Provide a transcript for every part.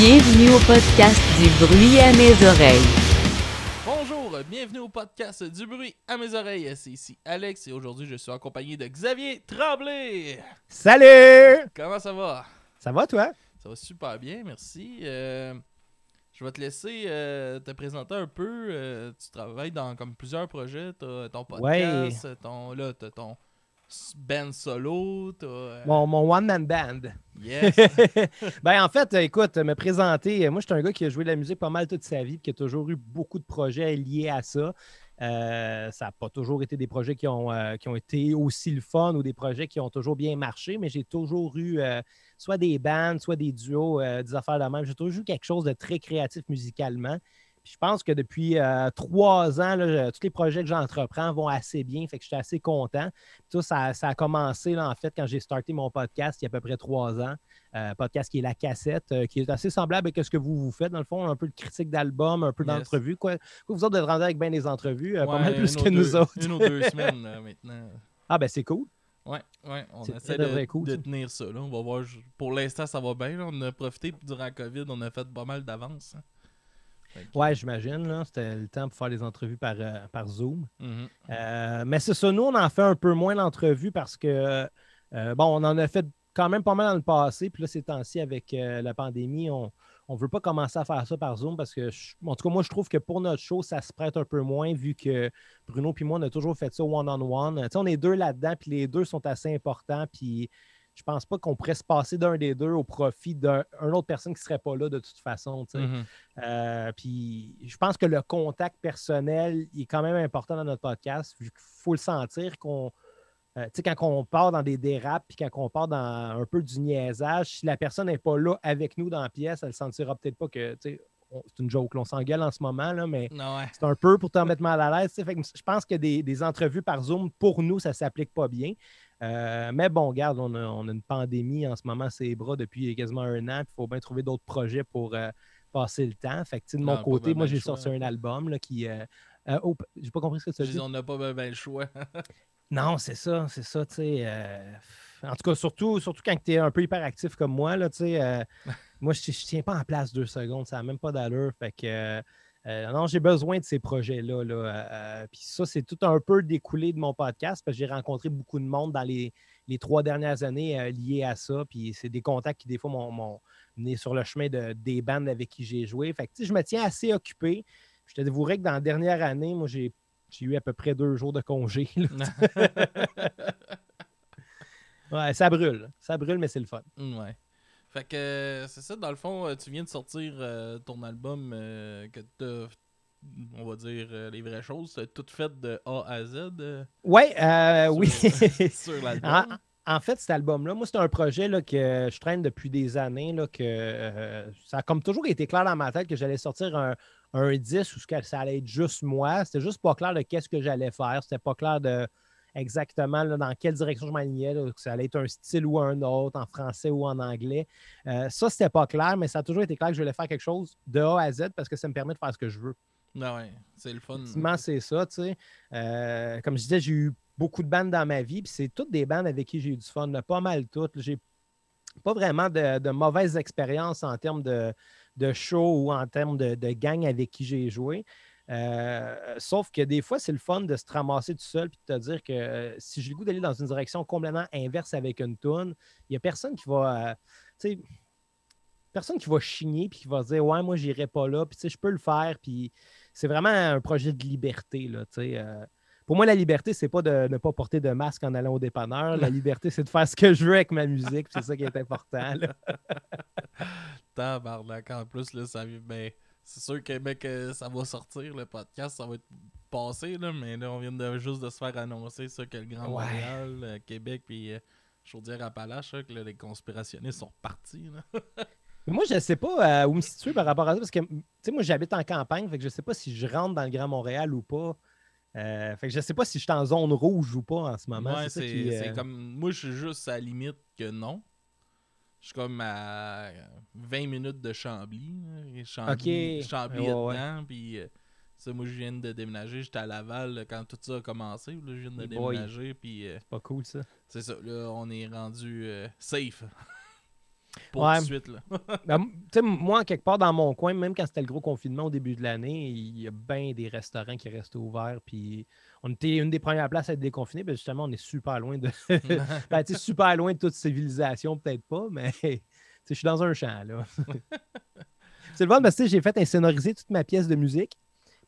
Bienvenue au podcast Du bruit à mes oreilles. Bonjour, bienvenue au podcast Du bruit à mes oreilles. C'est ici Alex et aujourd'hui je suis accompagné de Xavier Tremblay. Salut! Comment ça va? Ça va, toi? Ça va super bien, merci. Je vais te laisser te présenter un peu. Tu travailles dans comme plusieurs projets. T'as ton podcast, t'as ton band solo, Mon one-man band. Yes! Ben, en fait, écoute, me présenter, moi, je suis un gars qui a joué de la musique pas mal toute sa vie et qui a toujours eu beaucoup de projets liés à ça. Ça n'a pas toujours été des projets qui ont été aussi le fun ou des projets qui ont toujours bien marché, mais j'ai toujours eu soit des bands, soit des duos, des affaires de même. J'ai toujours eu quelque chose de très créatif musicalement. Puis je pense que depuis 3 ans, là, tous les projets que j'entreprends vont assez bien. Fait que je suis assez content. Tout ça a commencé là, en fait quand j'ai starté mon podcast il y a à peu près 3 ans. Podcast qui est La Cassette, qui est assez semblable à ce que vous faites, dans le fond, un peu de critique d'album, un peu d'entrevue. Quoi. Vous autres, vous êtes rendus avec bien des entrevues, pas mal plus que nous autres. 1 ou 2 semaines maintenant. Ah ben c'est cool. Ouais, on C'est essaie très cool, de ça. tenir ça. Là. On va voir. Pour l'instant, ça va bien. Là. On a profité durant la COVID, on a fait pas mal d'avance. Hein. Ouais, j'imagine. Là, c'était le temps pour faire les entrevues par Zoom. Mm-hmm. Mais c'est ça, nous, on en fait un peu moins d'entrevues parce que, on en a fait quand même pas mal dans le passé. Puis là, ces temps-ci, avec la pandémie, on ne veut pas commencer à faire ça par Zoom parce que, en tout cas, moi, je trouve que pour notre show, ça se prête un peu moins vu que Bruno puis moi, on a toujours fait ça one-on-one. Tu sais, on est deux là-dedans, puis les deux sont assez importants. Puis je pense pas qu'on pourrait se passer d'un des deux au profit d'une autre personne qui serait pas là de toute façon. Tu sais. Mm-hmm. Puis je pense que le contact personnel est quand même important dans notre podcast. Il faut le sentir qu'on. Tu sais, quand on part dans des dérapes puis quand on part dans un peu du niaisage, si la personne n'est pas là avec nous dans la pièce, elle ne sentira peut-être pas que. C'est une joke, là, on s'engueule en ce moment, là, mais Ouais. c'est un peu pour te mettre mal à l'aise. Fait que je pense que des entrevues par Zoom, pour nous, ça ne s'applique pas bien. Mais bon, regarde, on a une pandémie en ce moment, ses bras depuis quasiment 1 an. Il faut bien trouver d'autres projets pour passer le temps. Fait que, de mon côté, moi, j'ai sorti un album là, qui. J'ai pas compris ce que tu as dit. On n'a pas bien le choix. Non, c'est ça, tu sais. En tout cas, surtout quand tu es un peu hyperactif comme moi, là, tu sais. Moi, je tiens pas en place 2 secondes, ça n'a même pas d'allure. Fait que. Non, j'ai besoin de ces projets-là. Là. Puis ça, c'est tout un peu découlé de mon podcast parce que j'ai rencontré beaucoup de monde dans les 3 dernières années liés à ça. Puis c'est des contacts qui, des fois, m'ont mené sur le chemin des bandes avec qui j'ai joué. Fait que je me tiens assez occupé. Je te dévouerais que dans la dernière année, moi, j'ai eu à peu près 2 jours de congé. Ouais, ça brûle. Ça brûle, mais c'est le fun. Ouais. Fait que c'est ça, dans le fond, tu viens de sortir ton album que t'as, on va dire les vraies choses, t'as tout fait de A à Z. Ouais, oui. Sur l'album. En fait, cet album-là, moi, c'est un projet là, que je traîne depuis des années. Là, ça a comme toujours été clair dans ma tête que j'allais sortir un 10 où ça allait être juste moi. C'était juste pas clair de qu'est-ce que j'allais faire. C'était pas clair de exactement là, dans quelle direction je m'alignais. Là, que ça allait être un style ou un autre, en français ou en anglais. Ça, c'était pas clair, mais ça a toujours été clair que je voulais faire quelque chose de A à Z parce que ça me permet de faire ce que je veux. Ah ouais, c'est le fun. Effectivement, c'est ça, tu sais. Comme je disais, j'ai eu beaucoup de bandes dans ma vie, puis c'est toutes des bandes avec qui j'ai eu du fun, là, pas mal toutes. J'ai pas vraiment de mauvaises expériences en termes de show ou en termes de gang avec qui j'ai joué. Sauf que des fois, c'est le fun de se ramasser tout seul et de te dire que si j'ai le goût d'aller dans une direction complètement inverse avec une toune, il n'y a personne qui va... tu sais, personne qui va chigner puis qui va se dire ouais, moi, j'irai pas là, puis tu sais, je peux le faire, puis c'est vraiment un projet de liberté, là, tu sais. Pour moi, la liberté, c'est pas de ne pas porter de masque en allant au dépanneur. La liberté, c'est de faire ce que je veux avec ma musique, puis c'est ça qui est important, là. Tabarnak, en plus, là, ça ben, c'est sûr que mec, ça va sortir, le podcast, ça va être passé, là, mais là, on vient juste de se faire annoncer ça, que le Grand Montréal, Québec, puis Chaudière-Appalaches, que là, les conspirationnistes sont partis, là. Mais moi, je ne sais pas où me situer par rapport à ça, parce que, tu sais, moi, j'habite en campagne, fait que je ne sais pas si je rentre dans le Grand Montréal ou pas. Fait que je ne sais pas si je suis en zone rouge ou pas en ce moment. Ouais, c'est comme, moi, je suis juste à la limite que non. Je suis comme à 20 minutes de Chambly. Chambly est dedans. Puis, ça, moi, je viens de déménager. J'étais à Laval là, quand tout ça a commencé. Là, je viens de déménager. Puis, c'est pas cool, ça. C'est ça. Là, on est rendu safe. pour tout de suite. Là. Ben, moi, quelque part dans mon coin, même quand c'était le gros confinement au début de l'année, il y a bien des restaurants qui restaient ouverts. Puis on était une des premières places à être déconfinés. Ben justement, on est super loin de. Ben, super loin de toute civilisation, peut-être pas, mais je suis dans un champ. Là. C'est le fun parce que j'ai fait insonoriser toute ma pièce de musique.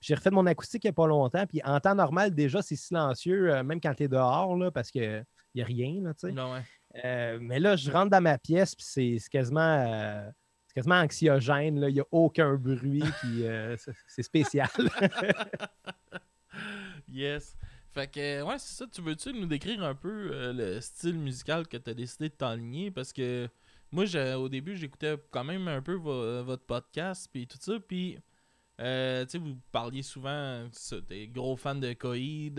J'ai refait mon acoustique il n'y a pas longtemps. Puis en temps normal, déjà, c'est silencieux, même quand tu es dehors, là, parce qu'il n'y a rien. Là, non, ouais. Mais là, je rentre dans ma pièce, puis c'est quasiment anxiogène. Il n'y a aucun bruit, puis c'est spécial. Yes. Fait que, ouais, c'est ça. Tu veux-tu nous décrire un peu le style musical que tu as décidé de t'enligner? Parce que moi, au début, j'écoutais quand même un peu votre podcast, puis tout ça, puis... tu sais, vous parliez souvent, t'es gros fan de Coheed,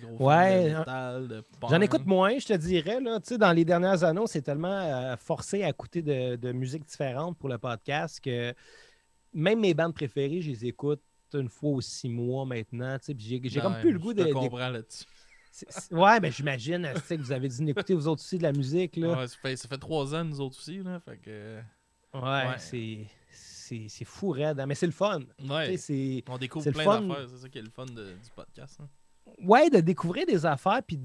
gros fan de métal, de punk. J'en écoute moins, je te dirais. Là. Dans les dernières années, c'est tellement forcé à écouter de musique différente pour le podcast que même mes bandes préférées, je les écoute une fois ou 6 mois maintenant. J'ai comme plus le goût de... Je comprends là-dessus. Ouais, ben j'imagine que vous avez dit d'écouter vous autres aussi de la musique. Là. Ouais, ça fait 3 ans, nous autres aussi. Là, fait que... ouais. C'est fou raide, hein? Mais c'est le fun. Ouais. On découvre plein d'affaires, c'est ça qui est le fun du podcast. Hein. Ouais, de découvrir des affaires, puis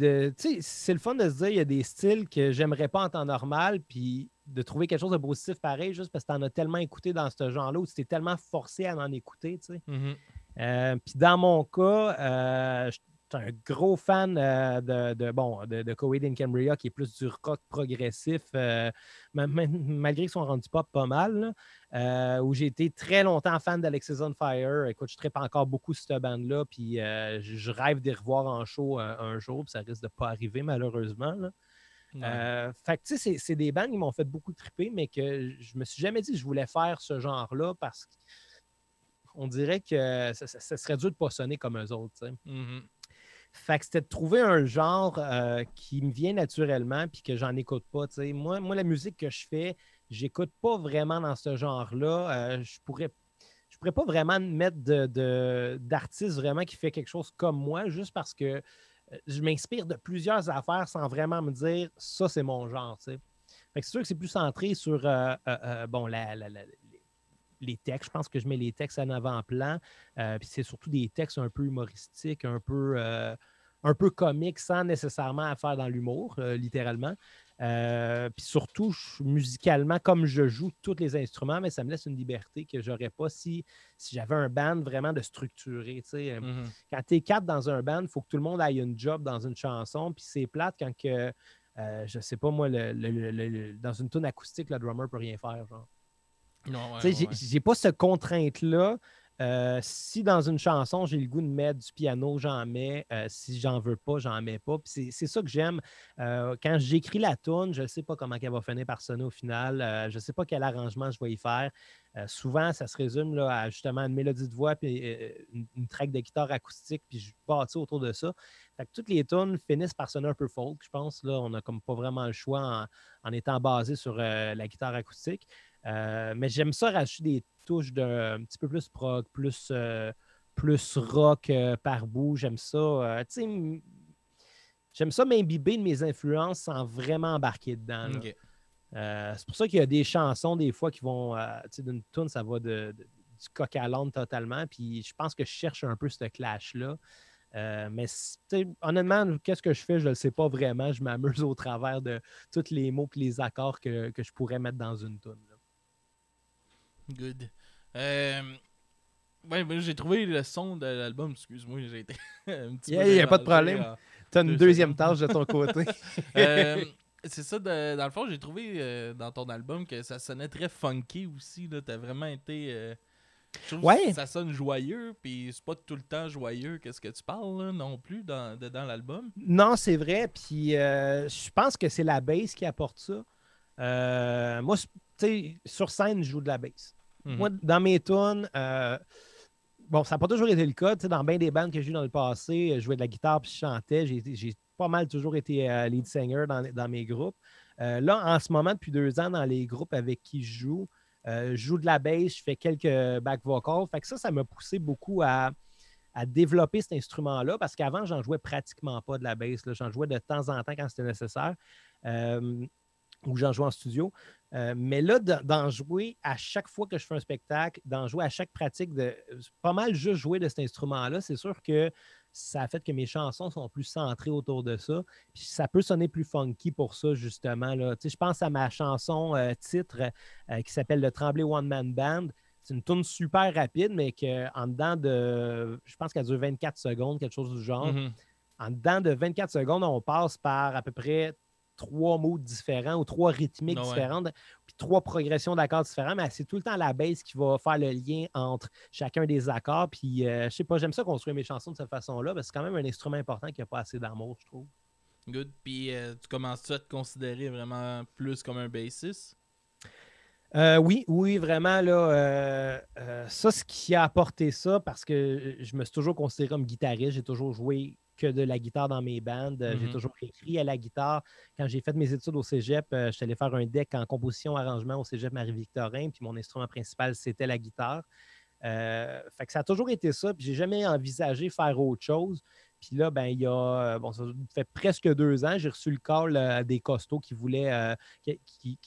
c'est le fun de se dire il y a des styles que j'aimerais pas en temps normal, puis de trouver quelque chose de positif pareil, juste parce que tu en as tellement écouté dans ce genre-là, ou tu t'es tellement forcé à en écouter, tu sais. Mm-hmm. Puis dans mon cas, je suis un gros fan de Coheed and Cambria, qui est plus du rock progressif, malgré qu'ils sont rendus pop pas mal, là, où j'ai été très longtemps fan d'Alexis on Fire. Écoute, je trippe encore beaucoup cette bande-là, puis je rêve de les revoir en show un jour, puis ça risque de pas arriver malheureusement. Là. Fait que tu sais, c'est des bandes qui m'ont fait beaucoup tripper, mais que je me suis jamais dit que je voulais faire ce genre-là parce qu'on dirait que ça serait dur de pas sonner comme eux autres, tu sais. Mm-hmm. Fait que c'était de trouver un genre qui me vient naturellement puis que j'en écoute pas. T'sais. Moi, la musique que je fais, j'écoute pas vraiment dans ce genre-là. Je pourrais pas vraiment mettre d'artiste vraiment qui fait quelque chose comme moi, juste parce que je m'inspire de plusieurs affaires sans vraiment me dire ça, c'est mon genre. T'sais. Fait que c'est sûr que c'est plus centré sur les textes. Je pense que je mets les textes en avant-plan. Puis c'est surtout des textes un peu humoristiques, un peu comiques, sans nécessairement faire dans l'humour, littéralement. Puis surtout, musicalement, comme je joue tous les instruments, mais ça me laisse une liberté que je n'aurais pas si j'avais un band vraiment de structuré. Mm-hmm. Quand tu es 4 dans un band, il faut que tout le monde aille une job dans une chanson. Puis c'est plate quand que, je sais pas moi, dans une tune acoustique, le drummer peut rien faire. Genre. Non, j'ai pas cette contrainte-là. Si dans une chanson, j'ai le goût de mettre du piano, j'en mets. Si j'en veux pas, j'en mets pas. Puis c'est ça que j'aime. Quand j'écris la tune, je ne sais pas comment elle va finir par sonner au final. Je ne sais pas quel arrangement je vais y faire. Souvent, ça se résume là, à justement une mélodie de voix puis une track de guitare acoustique, puis je bâtis autour de ça. Fait que toutes les tunes finissent par sonner un peu folk, je pense. Là, on n'a comme pas vraiment le choix en étant basé sur la guitare acoustique. Mais j'aime ça rajouter des touches d'un petit peu plus prog, plus rock par bout. J'aime ça. J'aime ça m'imbiber de mes influences sans vraiment embarquer dedans. Okay. C'est pour ça qu'il y a des chansons, des fois, qui vont... d'une tune, ça va du coq à l'âne totalement. Puis je pense que je cherche un peu ce clash-là. Mais honnêtement, qu'est-ce que je fais? Je ne le sais pas vraiment. Je m'amuse au travers de tous les mots et les accords que je pourrais mettre dans une tune. Good. J'ai trouvé le son de l'album. Excuse-moi, j'ai été un petit peu... Il n'y a pas de problème. Tu as une deuxième tâche de ton côté. C'est ça, dans le fond, j'ai trouvé dans ton album que ça sonnait très funky aussi. Tu as vraiment été... je trouve que ça sonne joyeux, puis c'est pas tout le temps joyeux. Qu'est-ce que tu parles là, non plus dans l'album? Non, c'est vrai. Puis je pense que c'est la bass qui apporte ça. Moi, sur scène, je joue de la bass. Mm-hmm. Moi, dans mes tunes, ça n'a pas toujours été le cas. Dans bien des bandes que j'ai eues dans le passé, je jouais de la guitare puis je chantais. J'ai pas mal toujours été lead singer dans mes groupes. Là, en ce moment, depuis 2 ans, dans les groupes avec qui je joue de la bass, je fais quelques back vocals. Fait que ça m'a poussé beaucoup à développer cet instrument-là parce qu'avant, j'en jouais pratiquement pas de la bass. J'en jouais de temps en temps quand c'était nécessaire. Ou j'en jouais en studio. Mais là, d'en jouer à chaque fois que je fais un spectacle, d'en jouer à chaque pratique, pas mal juste jouer de cet instrument-là, c'est sûr que ça a fait que mes chansons sont plus centrées autour de ça. Puis ça peut sonner plus funky pour ça, justement. Là. Je pense à ma chanson titre qui s'appelle Le Tremblay One Man Band. C'est une tune super rapide, mais qu'en dedans de, je pense qu'elle dure 24 secondes, quelque chose du genre. Mhm. En dedans de 24 secondes, on passe par à peu près 3 mots différents ou 3 rythmiques différentes, puis 3 progressions d'accords différents, mais c'est tout le temps la bass qui va faire le lien entre chacun des accords. Puis, je sais pas, j'aime ça construire mes chansons de cette façon-là, parce que c'est quand même un instrument important qui n'a pas assez d'amour, je trouve. Good. Puis, tu commences-tu à te considérer vraiment plus comme un bassiste? Oui, vraiment, là, ça, ce qui a apporté ça, parce que je me suis toujours considéré comme guitariste, j'ai toujours joué que de la guitare dans mes bandes, j'ai toujours écrit à la guitare. Quand j'ai fait mes études au cégep, je suis allé faire un deck en composition-arrangement au cégep Marie-Victorin, puis mon instrument principal, c'était la guitare. Fait que ça a toujours été ça, puis j'ai jamais envisagé faire autre chose. Puis là, ben, il y a, ça fait presque 2 ans, j'ai reçu le call des costauds qui voulaient, qui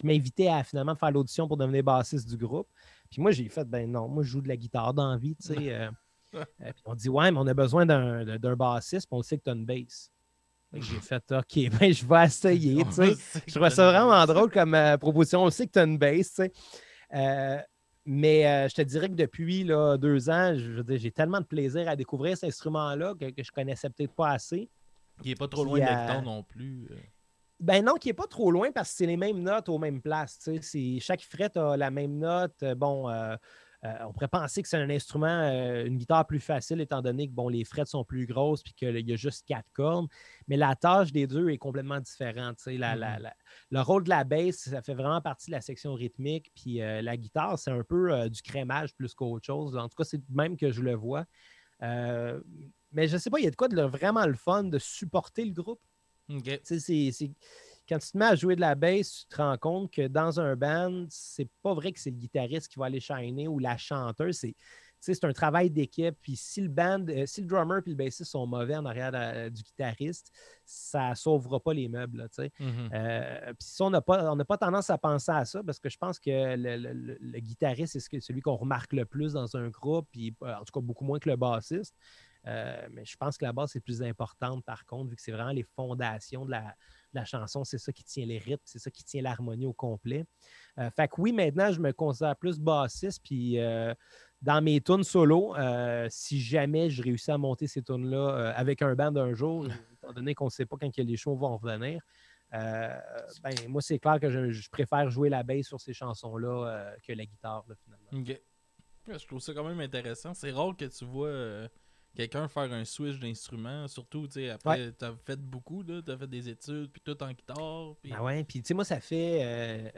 m'invitait à finalement faire l'audition pour devenir bassiste du groupe. Puis moi, j'ai fait, ben non, moi, je joue de la guitare dans la vie, tu sais. Puis on dit, ouais, mais on a besoin d'un bassiste, puis on sait que tu as une bass. J'ai fait, OK, ben je vais essayer, tu sais. Je trouvais ça vraiment drôle comme proposition. On sait que tu as une bass, tu sais. Mais je te dirais que depuis là, 2 ans, j'ai tellement de plaisir à découvrir cet instrument-là que je connaissais peut-être pas assez. Il n'est pas trop loin de l'hectare non plus. Ben non, qui n'est pas trop loin parce que c'est les mêmes notes aux mêmes places. Chaque fret a la même note. On pourrait penser que c'est un instrument, une guitare plus facile, étant donné que les frets sont plus grosses et qu'il y a juste 4 cordes. Mais la tâche des deux est complètement différente. Le rôle de la bass, ça fait vraiment partie de la section rythmique. Puis la guitare, c'est un peu du crémage plus qu'autre chose. En tout cas, c'est même que je le vois. Mais je ne sais pas, il y a de quoi de vraiment le fun de supporter le groupe. Okay. Quand tu te mets à jouer de la bass, tu te rends compte que dans un band, c'est pas vrai que c'est le guitariste qui va aller shiner ou la chanteuse. C'est un travail d'équipe. Puis si le drummer et le bassiste sont mauvais en arrière du guitariste, ça ne sauvera pas les meubles. Puis si on n'a pas tendance à penser à ça, parce que je pense que le guitariste, c'est celui qu'on remarque le plus dans un groupe, puis en tout cas beaucoup moins que le bassiste. Mais je pense que la basse est plus importante, par contre, vu que c'est vraiment les fondations de la chanson. C'est ça qui tient les rythmes, c'est ça qui tient l'harmonie au complet. Fait que oui, maintenant, je me considère plus bassiste. Puis dans mes tunes solo, si jamais je réussis à monter ces tunes-là avec un band un jour, étant donné qu'on ne sait pas quand les shows vont revenir, moi, c'est clair que je préfère jouer la bass sur ces chansons-là que la guitare, là, finalement. OK. Je trouve ça quand même intéressant. C'est rare que tu vois quelqu'un faire un switch d'instrument, surtout, tu sais, après, t'as fait beaucoup, là, t'as fait des études, puis tout en guitare. Puis... Ah ouais, puis tu sais, moi, ça fait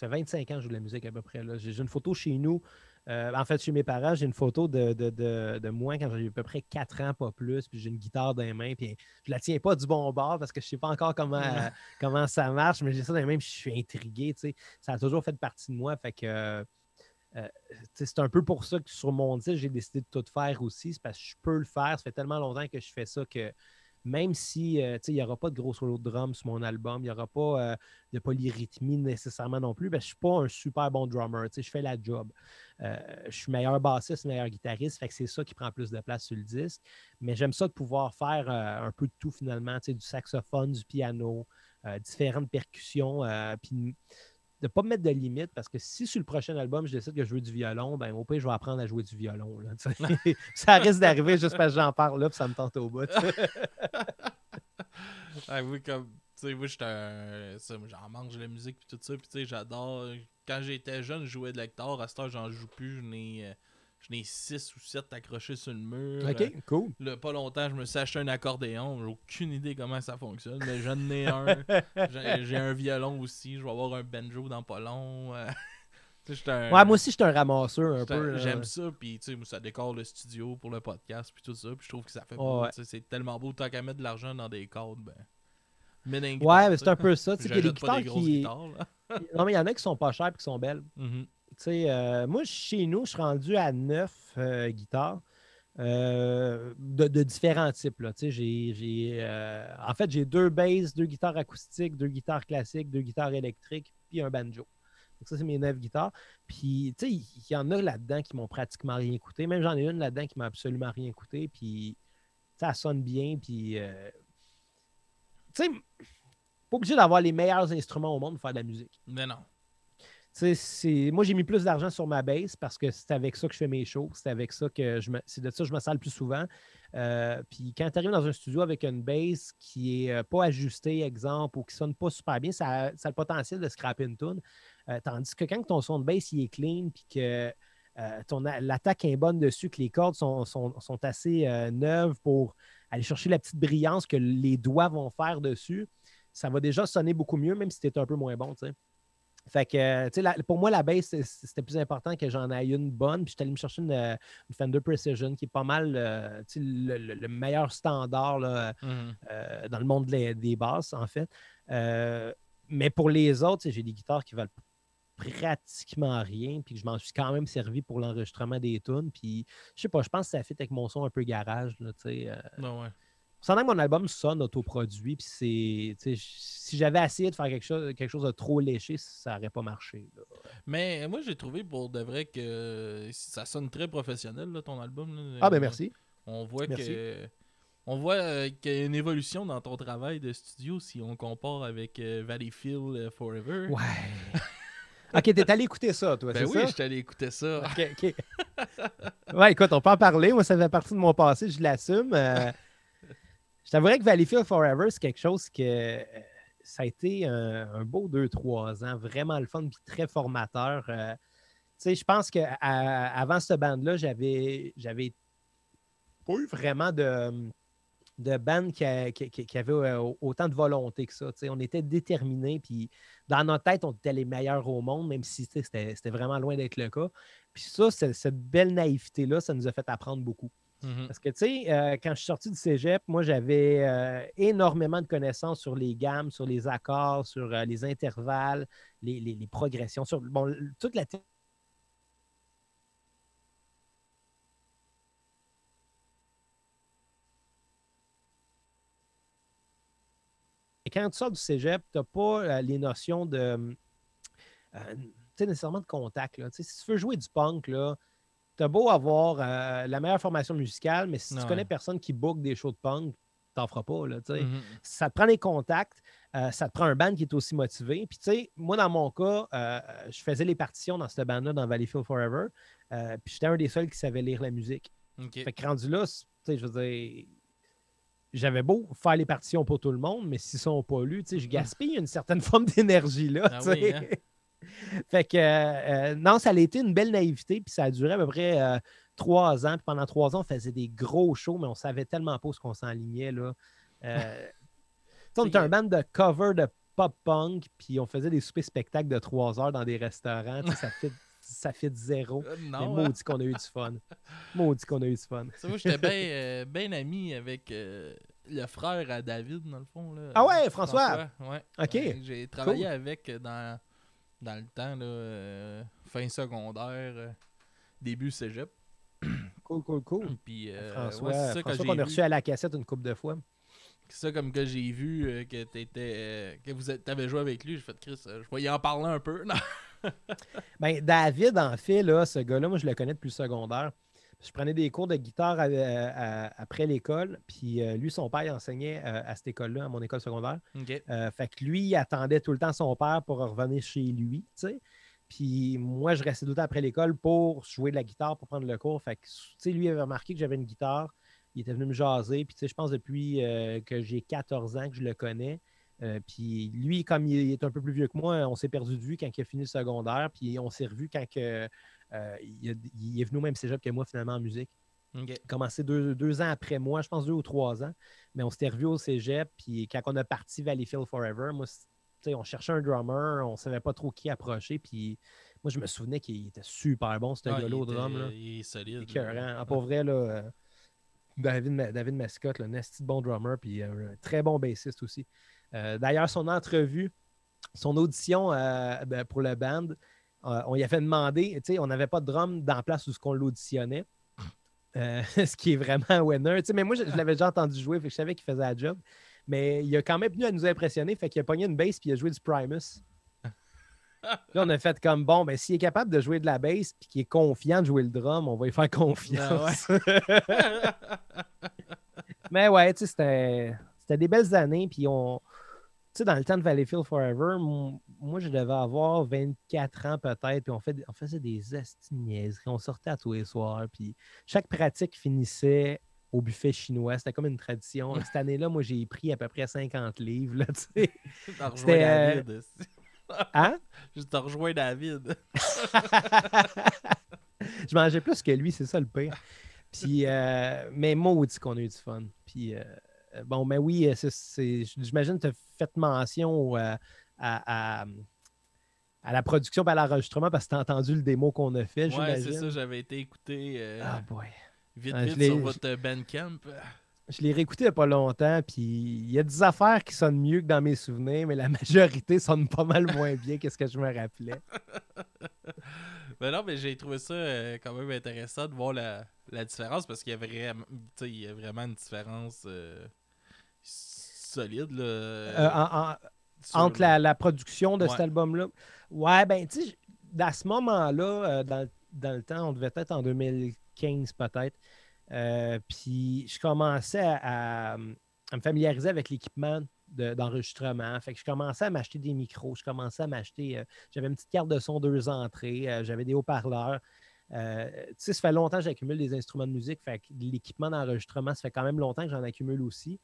25 ans que je joue de la musique à peu près, là. J'ai une photo chez nous, en fait, chez mes parents, j'ai une photo de moi quand j'avais à peu près 4 ans, pas plus, puis j'ai une guitare dans les mains, puis je la tiens pas du bon bord parce que je sais pas encore comment ça marche, mais j'ai ça dans les mains, puis je suis intrigué, tu sais. Ça a toujours fait partie de moi, fait que... c'est un peu pour ça que sur mon disque, j'ai décidé de tout faire aussi. C'est parce que je peux le faire. Ça fait tellement longtemps que je fais ça que même si il n'y aura pas de gros solo de drum sur mon album, il n'y aura pas de polyrythmie nécessairement non plus, parce que je ne suis pas un super bon drummer. Je fais la job. Je suis meilleur bassiste, meilleur guitariste. Fait que c'est ça qui prend plus de place sur le disque. Mais j'aime ça de pouvoir faire un peu de tout finalement. Du saxophone, du piano, différentes percussions. Puis de ne pas me mettre de limite, parce que si sur le prochain album, je décide que je veux du violon, ben au pire, je vais apprendre à jouer du violon. Là, ça risque d'arriver juste parce que j'en parle là, puis ça me tente au bout. Oui, comme, tu sais, moi, j'en mange de la musique puis tout ça, puis tu sais, j'adore. Quand j'étais jeune, je jouais de la guitare. À cette heure, j'en joue plus. J'en ai 6 ou 7 accrochés sur le mur. OK, cool. Là, pas longtemps, je me suis acheté un accordéon. J'ai aucune idée comment ça fonctionne, mais j'en ai un. J'ai un violon aussi. Je vais avoir un banjo dans pas long. Ouais, moi aussi, je suis un ramasseur un peu. J'aime ça, puis tu sais, ça décore le studio pour le podcast, puis tout ça. Puis je trouve que ça fait beau. C'est tellement beau. Tant qu'à mettre de l'argent dans des cordes, ouais, mais c'est un peu ça. Tu sais, il y a des guitares guitares, non, mais il y en a qui sont pas chères et qui sont belles. Mm-hmm. Moi, chez nous, je suis rendu à 9 guitares. de différents types. Là. En fait, j'ai 2 basses, 2 guitares acoustiques, 2 guitares classiques, 2 guitares électriques, puis un banjo. Donc ça, c'est mes 9 guitares. Puis, tu sais, il y en a là-dedans qui m'ont pratiquement rien écouté. Même j'en ai une là-dedans qui m'a absolument rien écouté. Puis, ça sonne bien. Puis, tu sais, pas obligé d'avoir les meilleurs instruments au monde pour faire de la musique. Mais non. Moi, j'ai mis plus d'argent sur ma bass parce que c'est avec ça que je fais mes shows. C'est avec ça que c'est de ça que je me sers le plus souvent. Puis quand tu arrives dans un studio avec une bass qui n'est pas ajustée, exemple, ou qui ne sonne pas super bien, ça a le potentiel de scraper une tune. Tandis que quand ton son de bass il est clean, puis que l'attaque est bonne dessus, que les cordes sont assez neuves pour aller chercher la petite brillance que les doigts vont faire dessus, ça va déjà sonner beaucoup mieux, même si tu es un peu moins bon, tu sais. Fait que, tu sais, pour moi, la bass, c'était plus important que j'en aille une bonne. Puis, je suis allé me chercher une Fender Precision qui est pas mal le meilleur standard là, dans le monde des basses, en fait. Mais pour les autres, j'ai des guitares qui valent pratiquement rien. Puis, je m'en suis quand même servi pour l'enregistrement des tunes. Puis, je sais pas, je pense que ça fit avec mon son un peu garage. Là, ouais. Sans que mon album sonne autoproduit, puis si j'avais essayé de faire quelque chose de trop léché, ça n'aurait pas marché. Là. Mais moi, j'ai trouvé pour de vrai que ça sonne très professionnel, là, ton album. Là. Ah, ben merci. On voit merci. qu'il y a une évolution dans ton travail de studio si on compare avec Valleyfield Forever. Ouais. OK, t'es allé écouter ça, toi, ben c'est oui, ça? je suis allé écouter ça. OK. Ouais, écoute, on peut en parler. Moi, ça fait partie de mon passé, je l'assume. Je t'avouerais que Valleyfield Forever, c'est quelque chose que ça a été un beau 2-3 ans, vraiment le fun, puis très formateur. Je pense qu'avant cette bande-là, j'avais pas eu vraiment de band qui avait autant de volonté que ça. On était déterminés, puis dans notre tête, on était les meilleurs au monde, même si c'était vraiment loin d'être le cas. Puis ça, cette belle naïveté-là, ça nous a fait apprendre beaucoup. Parce que, tu sais, quand je suis sorti du cégep, moi, j'avais énormément de connaissances sur les gammes, sur les accords, sur les intervalles, les progressions, sur toute la Et quand tu sors du cégep, tu n'as pas les notions de nécessairement de contact. Là. Si tu veux jouer du punk, là, tu as beau avoir la meilleure formation musicale, mais si tu connais personne qui book des shows de punk, t'en feras pas. Là, Ça te prend des contacts, ça te prend un band qui est aussi motivé. Puis, tu sais, moi, dans mon cas, je faisais les partitions dans cette band-là, dans Valleyfield Forever. Puis, j'étais un des seuls qui savait lire la musique. Okay. Fait que rendu là, tu sais, je veux dire, j'avais beau faire les partitions pour tout le monde, mais s'ils sont pas lus, tu sais, je gaspille une certaine forme d'énergie là. Ah oui, hein? Fait que, non, ça a été une belle naïveté, puis ça a duré à peu près 3 ans. Puis pendant 3 ans, on faisait des gros shows, mais on savait tellement pas où on s'enlignait. Là. On était un band de cover de pop-punk, puis on faisait des soupers spectacles de 3 heures dans des restaurants. Ça fait zéro. Mais maudit qu'on a eu du fun. Maudit qu'on a eu du fun. Moi, j'étais bien ami avec le frère à David, dans le fond. Là. Ah ouais, François? Ouais. OK. J'ai travaillé avec dans le temps, là, fin secondaire, début cégep. Cool. Puis, François, c'est ça qu'on a reçu à la cassette une couple de fois. C'est ça, comme que j'ai vu que t'avais joué avec lui, j'ai fait Chris, je vais y en parler un peu. Ben, David, en fait, là, ce gars-là, moi, je le connais depuis le secondaire. Je prenais des cours de guitare après l'école, puis lui, son père, il enseignait à cette école-là, à mon école secondaire. Okay. Fait que lui, il attendait tout le temps son père pour revenir chez lui, tu sais. Puis moi, je restais tout le temps après l'école pour jouer de la guitare, pour prendre le cours. Fait que, tu sais, lui, il avait remarqué que j'avais une guitare. Il était venu me jaser. Puis, tu sais, je pense depuis que j'ai 14 ans que je le connais. Puis lui, comme il est un peu plus vieux que moi, on s'est perdu de vue quand il a fini le secondaire. Puis on s'est revu quand il est venu au même cégep que moi, finalement, en musique. Okay. Il a commencé 2 ans après moi, je pense 2 ou 3 ans. Mais on s'était revu au cégep. Puis quand on a parti Valleyfield Forever, moi, on cherchait un drummer, on ne savait pas trop qui approcher. Puis moi, je me souvenais qu'il était super bon, ce gars-là au drum. Là. Il est solide. Écœurant. Pour vrai, là, David Mascotte, un esti de bon drummer, puis un très bon bassiste aussi. D'ailleurs, son entrevue, son audition pour le band, on lui a fait demander, on n'avait pas de drum dans la place où on l'auditionnait. ce qui est vraiment winner. Tu sais, mais moi, je l'avais déjà entendu jouer, fait que je savais qu'il faisait la job. Mais il a quand même venu à nous impressionner, fait qu'il a pogné une bass puis il a joué du Primus. Là, on a fait comme, bon, ben, s'il est capable de jouer de la bass puis qu'il est confiant de jouer le drum, on va lui faire confiance. Mais ouais, tu sais, c'était des belles années. Puis tu sais, dans le temps de Valleyfield Forever, moi, je devais avoir 24 ans peut-être. Puis on faisait des esti-niaiseries. On sortait à tous les soirs. Puis chaque pratique finissait au buffet chinois. C'était comme une tradition. Cette année-là, moi, j'ai pris à peu près 50 livres. Là, tu sais. T'as rejoint David. Hein? Je te rejoins David. Je mangeais plus que lui, c'est ça le pire. Puis, mais maudit qu'on a eu du fun. Puis, bon, mais oui, j'imagine que tu as fait mention à la production et à l'enregistrement parce que tu as entendu le démo qu'on a fait, j'imagine. Ouais, c'est ça, j'avais été écouté boy. vite sur votre Bandcamp. Je l'ai réécouté il n'y a pas longtemps, puis il y a des affaires qui sonnent mieux que dans mes souvenirs, mais la majorité sonne pas mal moins bien que ce que je me rappelais. Ben non, mais j'ai trouvé ça quand même intéressant de voir la différence parce qu'il y a vraiment une différence solide là, entre la production de cet album-là. Ouais, ben tu sais, à ce moment-là, dans le temps, on devait être en 2015 peut-être. Puis je commençais à me familiariser avec l'équipement d'enregistrement. Fait que je commençais à m'acheter des micros, j'avais une petite carte de son 2 entrées, j'avais des haut-parleurs. Tu sais, ça fait longtemps que j'accumule des instruments de musique, fait que l'équipement d'enregistrement, ça fait quand même longtemps que j'en accumule aussi.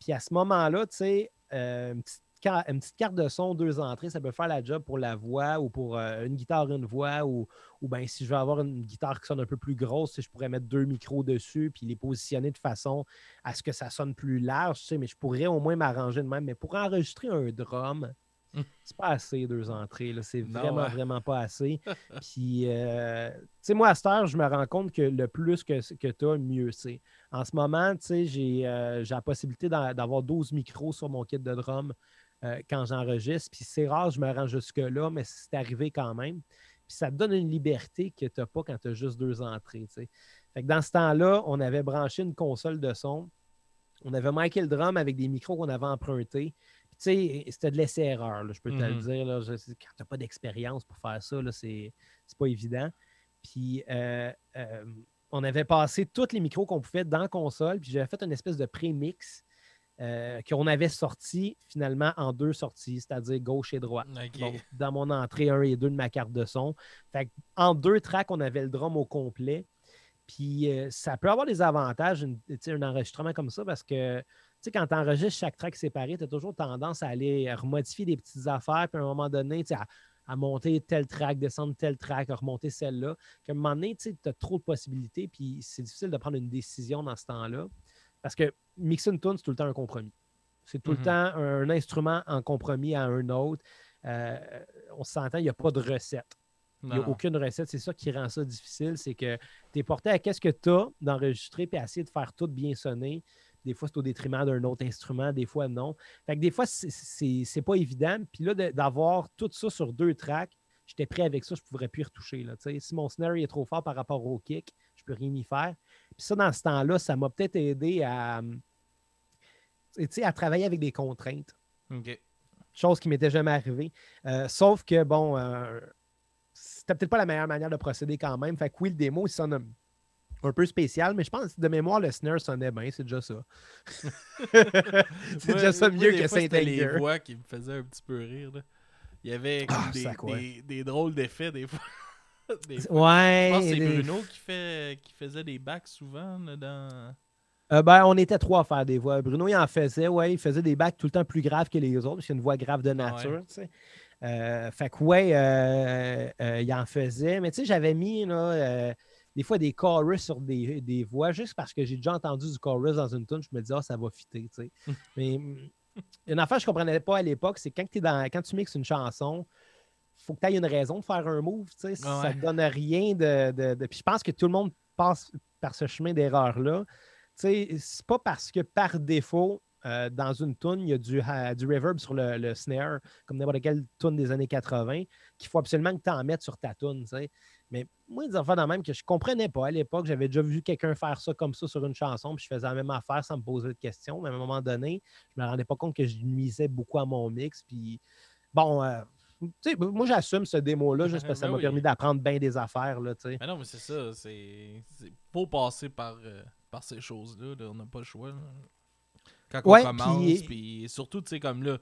Puis à ce moment-là, tu sais, une petite carte de son 2 entrées, ça peut faire la job pour la voix ou pour une guitare, une voix, ou bien si je veux avoir une guitare qui sonne un peu plus grosse, je pourrais mettre 2 micros dessus puis les positionner de façon à ce que ça sonne plus large, tu sais, mais je pourrais au moins m'arranger de même. Mais pour enregistrer un drum, c'est pas assez 2 entrées, là. C'est vraiment pas assez. Puis, tu sais, moi, à cette heure, je me rends compte que le plus que tu as, mieux c'est. En ce moment, tu sais, j'ai la possibilité d'avoir 12 micros sur mon kit de drum quand j'enregistre. Puis c'est rare, je me rends jusque-là, mais c'est arrivé quand même. Puis ça te donne une liberté que tu n'as pas quand tu as juste 2 entrées, tu sais. Fait que dans ce temps-là, on avait branché une console de son. On avait miké le drum avec des micros qu'on avait empruntés. Tu sais, c'était de l'essai-erreur, je peux te le dire. Là, quand tu n'as pas d'expérience pour faire ça, là, c'est pas évident. Puis, on avait passé tous les micros qu'on pouvait dans la console, puis j'avais fait une espèce de pré-mix qu'on avait sorti finalement en 2 sorties, c'est-à-dire gauche et droite. Okay. Donc, dans mon entrée 1 et 2 de ma carte de son. Fait en 2 tracks, on avait le drum au complet. Puis, ça peut avoir des avantages, un enregistrement comme ça, parce que tu sais, quand tu enregistres chaque track séparé, tu as toujours tendance à aller remodifier des petites affaires, puis à un moment donné, à monter tel track, descendre tel track, à remonter celle-là. Qu'à un moment donné, tu as trop de possibilités, puis c'est difficile de prendre une décision dans ce temps-là. Parce que mixer une tune, c'est tout le temps un compromis. C'est tout le temps un instrument en compromis à un autre. On s'entend, il n'y a pas de recette. Il n'y a aucune recette. C'est ça qui rend ça difficile. C'est que tu es porté à qu'est-ce que tu as d'enregistrer puis essayer de faire tout bien sonner. Des fois, c'est au détriment d'un autre instrument, des fois, non. Fait que des fois, c'est pas évident. Puis là, d'avoir tout ça sur 2 tracks, j'étais prêt avec ça, je ne pourrais plus y retoucher. Là. Si mon snare est trop fort par rapport au kick, je ne peux rien y faire. Puis ça, dans ce temps-là, ça m'a peut-être aidé à travailler avec des contraintes. OK. Chose qui ne m'était jamais arrivée. Sauf que, bon, c'était peut-être pas la meilleure manière de procéder quand même. Fait que oui, le démo, il sonne un peu spécial, mais je pense que de mémoire, le snare sonnait bien, c'est déjà ça. C'est déjà ça mieux que Saint-Anger. Les voix qui me faisaient un petit peu rire. Là. Il y avait des drôles d'effets des fois. Ouais. Je pense que c'est Bruno qui faisait des backs souvent là, dans... on était 3 à faire des voix. Bruno, il en faisait, il faisait des backs tout le temps plus graves que les autres, parce qu'il y a une voix grave de nature, tu sais. Fait que il en faisait. Mais tu sais, j'avais mis là, des fois des chorus sur des voix, juste parce que j'ai déjà entendu du chorus dans une tune, je me disais, ça va fitter, tu sais. Mais une affaire que je ne comprenais pas à l'époque, c'est quand tu mixes une chanson, il faut que tu aies une raison de faire un move, tu sais. Ça ne donne rien de... Puis je pense que tout le monde passe par ce chemin d'erreur-là. Tu sais, c'est pas parce que par défaut, dans une tune, il y a du reverb sur le snare, comme n'importe quelle tune des années 80, qu'il faut absolument que tu en mettes sur ta tune. Mais moi, des affaires de même que je ne comprenais pas à l'époque. J'avais déjà vu quelqu'un faire ça comme ça sur une chanson, puis je faisais la même affaire sans me poser de questions. Mais à un moment donné, je ne me rendais pas compte que je nuisais beaucoup à mon mix. Puis bon, tu sais, moi, j'assume ce démo-là juste parce que ça m'a permis d'apprendre bien des affaires. Là, mais non, mais c'est ça. Faut passer par ces choses-là. Là, on n'a pas le choix. Là. Quand on commence, puis surtout, tu sais, comme là,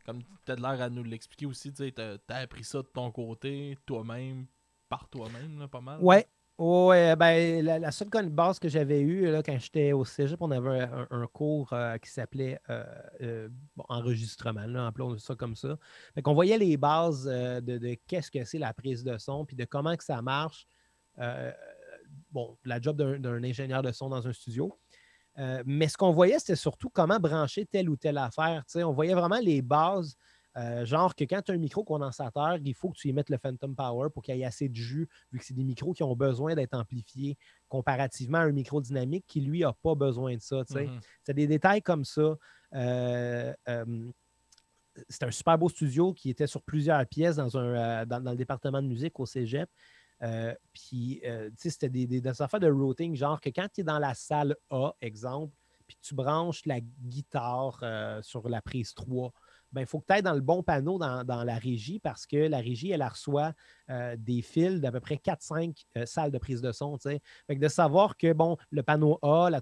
comme tu as l'air à nous l'expliquer aussi, tu sais, t'as appris ça de ton côté, toi-même, par toi-même, là, pas mal. Ouais. Ouais, ben, la seule base que j'avais eue là, quand j'étais au cégep, on avait un cours qui s'appelait enregistrement, là, appelons ça comme ça. Fait qu'on voyait les bases de qu'est-ce que c'est la prise de son, puis de comment que ça marche. La job d'un ingénieur de son dans un studio. Mais ce qu'on voyait, c'était surtout comment brancher telle ou telle affaire. T'sais. On voyait vraiment les bases. Genre que quand tu as un micro-condensateur, il faut que tu y mettes le Phantom Power pour qu'il y ait assez de jus, vu que c'est des micros qui ont besoin d'être amplifiés comparativement à un micro dynamique qui, lui, n'a pas besoin de ça. C'est des détails comme ça. C'était un super beau studio qui était sur plusieurs pièces dans le département de musique au cégep. Puis, c'était des affaires de routing, genre que quand tu es dans la salle A, exemple, puis tu branches la guitare sur la prise 3, il faut que tu ailles dans le bon panneau dans la régie parce que la régie, elle reçoit des fils d'à peu près 4-5 salles de prise de son. Fait que de savoir que, bon, le panneau A, la